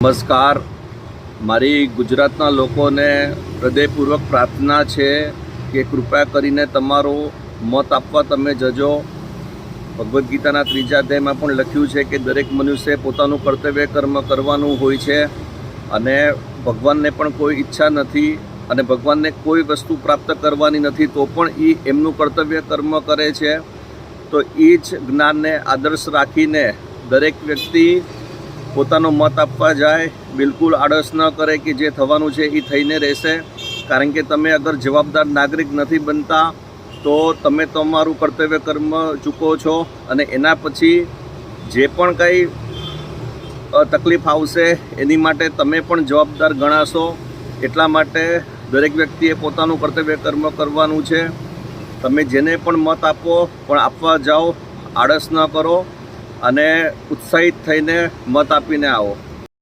નમસ્કાર, મારી ગુજરાતના લોકોને હૃદયપૂર્વક પ્રાર્થના છે કે કૃપા કરીને તમારો મત આપવા તમે જજો। ભગવદ્ ગીતાના 3જા અધ્યાયમાં પણ લખ્યું છે કે દરેક મનુષ્ય પોતાનું કર્તવ્ય કર્મ કરવાનું હોય છે અને ભગવાનને પણ કોઈ ઈચ્છા નથી અને ભગવાનને કોઈ વસ્તુ પ્રાપ્ત કરવાની નથી, તો પણ એ એમનું કર્તવ્ય કર્મ કરે છે। તો એ જ જ્ઞાનને આદર્શ રાખીને દરેક વ્યક્તિ પોતાનો મત આપવા જાય, બિલકુલ આળસ ન કરે કે જે થવાનું છે એ થઈને રહેશે। કારણ કે તમે અગર જવાબદાર નાગરિક નથી બનતા તો તમે તમારું કર્તવ્ય કર્મ ચૂકો છો અને એના પછી જે પણ કંઈ તકલીફ આવશે એની માટે તમે પણ જવાબદાર ગણાશો। એટલા માટે દરેક વ્યક્તિએ પોતાનું કર્તવ્ય કર્મ કરવાનું છે। તમે જેને પણ મત આપો પણ આપવા જાઓ, આળસ ન કરો અને ઉત્સાહિત થઈને મત આપીને આવો।